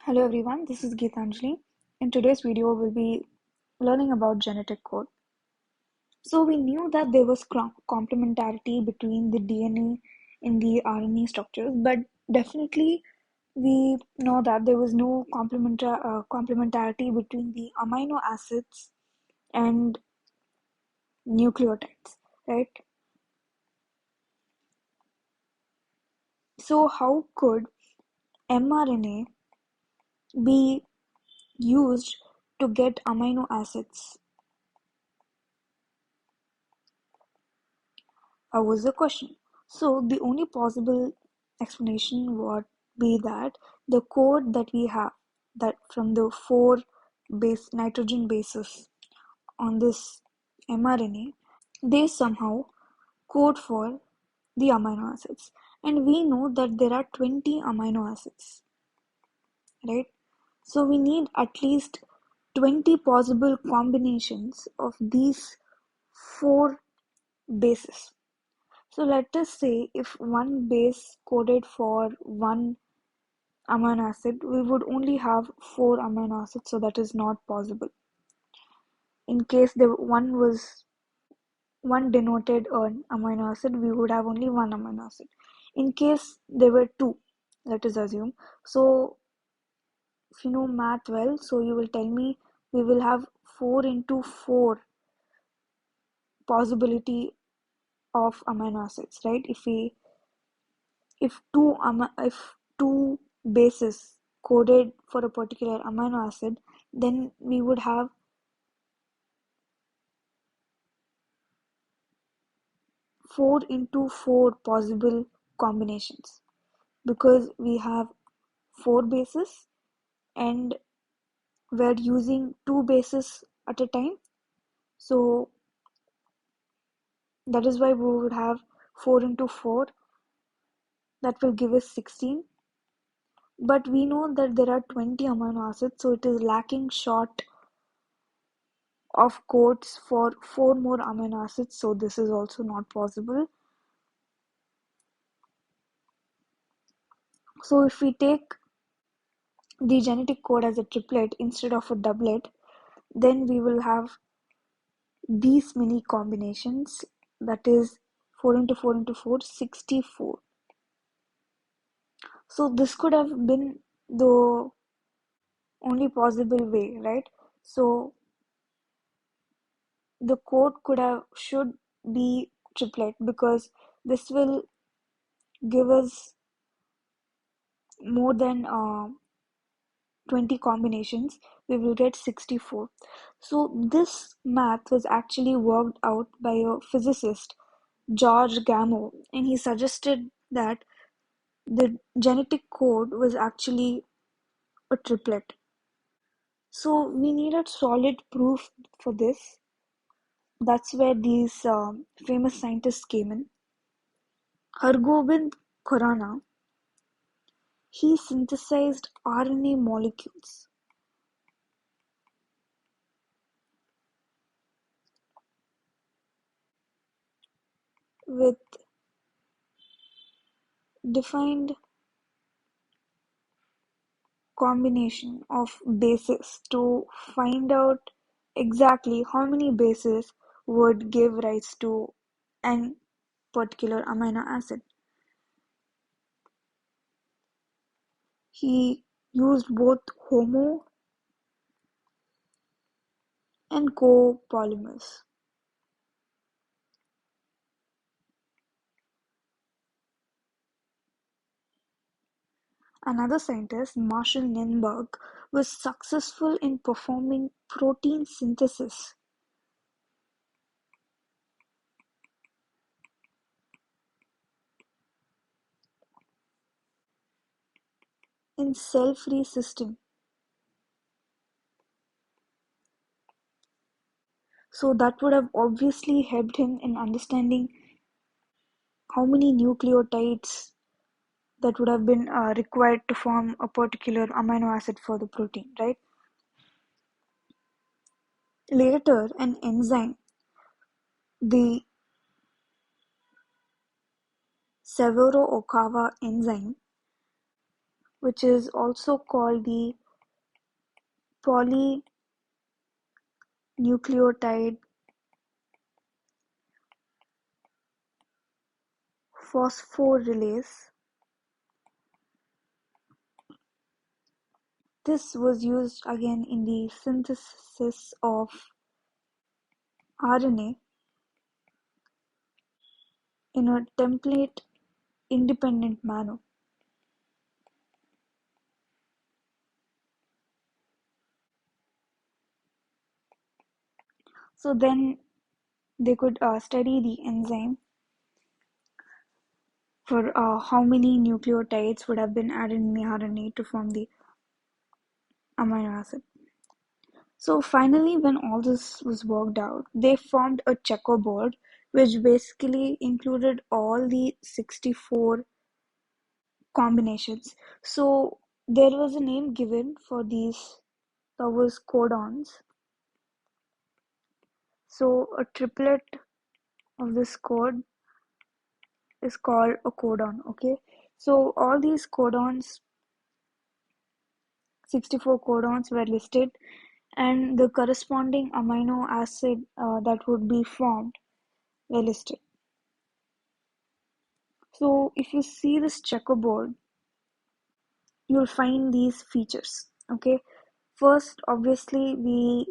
Hello everyone, this is Geethanjali. In today's video, we'll be learning about genetic code. So we knew that there was complementarity between the DNA and the RNA structures, but definitely we know that there was no complementarity between the amino acids and nucleotides, right? So how could mRNA be used to get amino acids? Was the question. So the only possible explanation would be that the code that we have, that from the four nitrogen bases on this mRNA, they somehow code for the amino acids. And we know that there are 20 amino acids, right? So we need at least 20 possible combinations of these four bases. So let us say if one base coded for one amino acid, we would only have 4 amino acids, so that is not possible. In case one denoted an amino acid, we would have only one amino acid. In case there were two, let us assume. So if you know math well, so you will tell me we will have 4 into 4 possibility of amino acids, right? If two bases coded for a particular amino acid, then we would have 4 into 4 possible combinations, because we have 4 bases and we're using 2 bases at a time. So that is why we would have 4 into 4. That will give us 16. But we know that there are 20 amino acids, so it is lacking short of codes for 4 more amino acids, so this is also not possible. So if we take the genetic code as a triplet instead of a doublet, then we will have these many combinations, that is 4 into 4 into 4, 64. So this could have been the only possible way, right? So the code should be triplet, because this will give us more than 20 combinations. We will get 64. So this math was actually worked out by a physicist, George Gamow, and he suggested that the genetic code was actually a triplet. So we needed solid proof for this. That's where these famous scientists came in. Hargobind Khorana, he synthesized RNA molecules with defined combination of bases to find out exactly how many bases would give rise to an particular amino acid. He used both homo and copolymers. Another scientist, Marshall Nienberg, was successful in performing protein synthesis in cell-free system. So that would have obviously helped him in understanding how many nucleotides that would have been required to form a particular amino acid for the protein, right? Later, an enzyme, the Severo-Ogawa enzyme, which is also called the polynucleotide phosphorylase. This was used again in the synthesis of RNA in a template-independent manner. So then they could study the enzyme for how many nucleotides would have been added in the RNA to form the amino acid. So finally, when all this was worked out, they formed a checkerboard which basically included all the 64 combinations. So there was a name given for these, that was codons. So a triplet of this code is called a codon. Okay, so all these codons, 64 codons, were listed, and the corresponding amino acid that would be formed were listed. So if you see this checkerboard, you'll find these features. Okay, first, obviously, we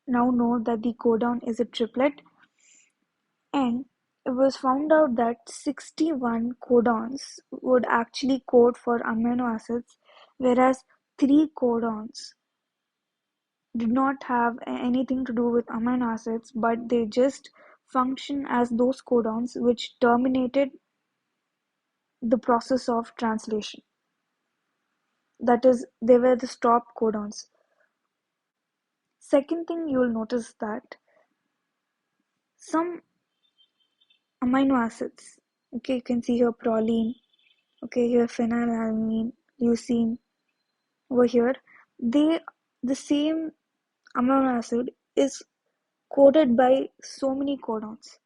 now know that the codon is a triplet, and it was found out that 61 codons would actually code for amino acids, whereas 3 codons did not have anything to do with amino acids, but they just function as those codons which terminated the process of translation. That is, they were the stop codons. Second thing you'll notice that some amino acids, okay, you can see here proline, okay, here phenylalanine, leucine, over here, the same amino acid is coded by so many codons,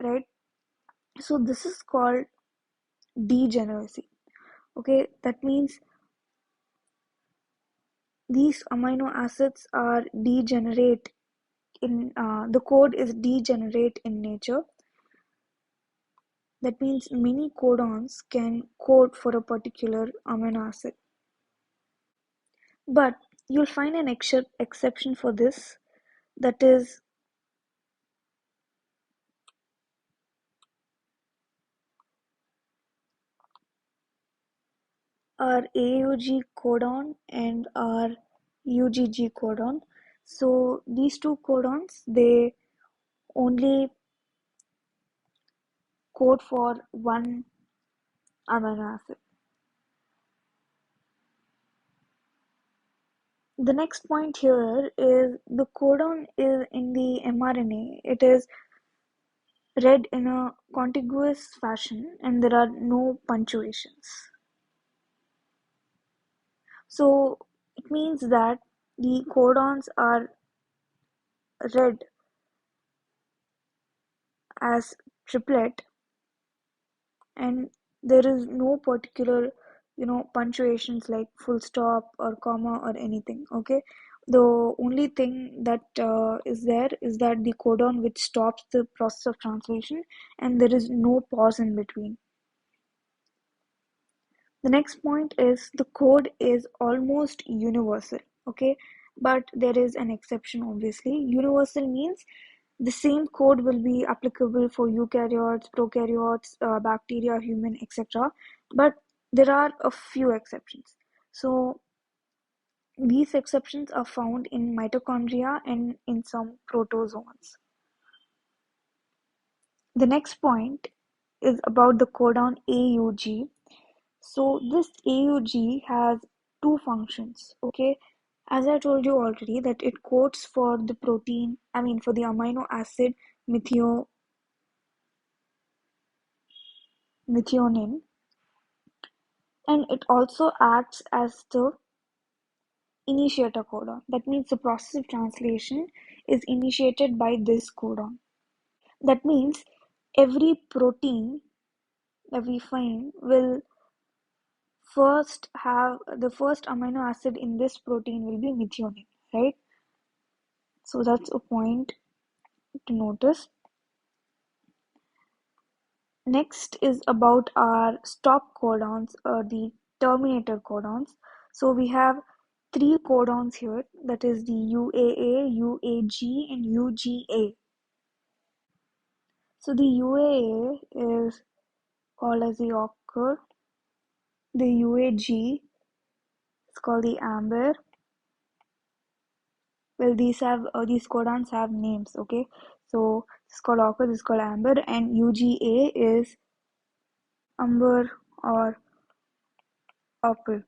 right? So this is called degeneracy. Okay, that means these amino acids are degenerate in the code is degenerate in nature. That means many codons can code for a particular amino acid. But you'll find an exception for this, that is our AUG codon and our UGG codon. So these two codons, they only code for one amino acid. The next point here is the codon is in the mRNA. It is read in a contiguous fashion and there are no punctuations. So it means that the codons are read as triplet and there is no particular punctuations like full stop or comma or anything. Okay, the only thing that is there is that the codon which stops the process of translation and there is no pause in between. The next point is the code is almost universal. Okay, but there is an exception. Obviously, universal means the same code will be applicable for eukaryotes, prokaryotes, bacteria, human, etc. But there are a few exceptions. So these exceptions are found in mitochondria and in some protozoans. The next point is about the codon AUG. So this AUG has two functions. Okay, as I told you already that it codes for the protein, for the amino acid methionine, and it also acts as the initiator codon. That means the process of translation is initiated by this codon. That means every protein that we find will first amino acid in this protein will be methionine, right? So that's a point to notice. Next is about our stop codons or the terminator codons. So we have three codons here, that is the UAA, UAG, and UGA. So the UAA is called as the occur. The UAG is called the amber. Well, these codons have names, okay? So this is called occur, this is called amber, and UGA is umber or opal.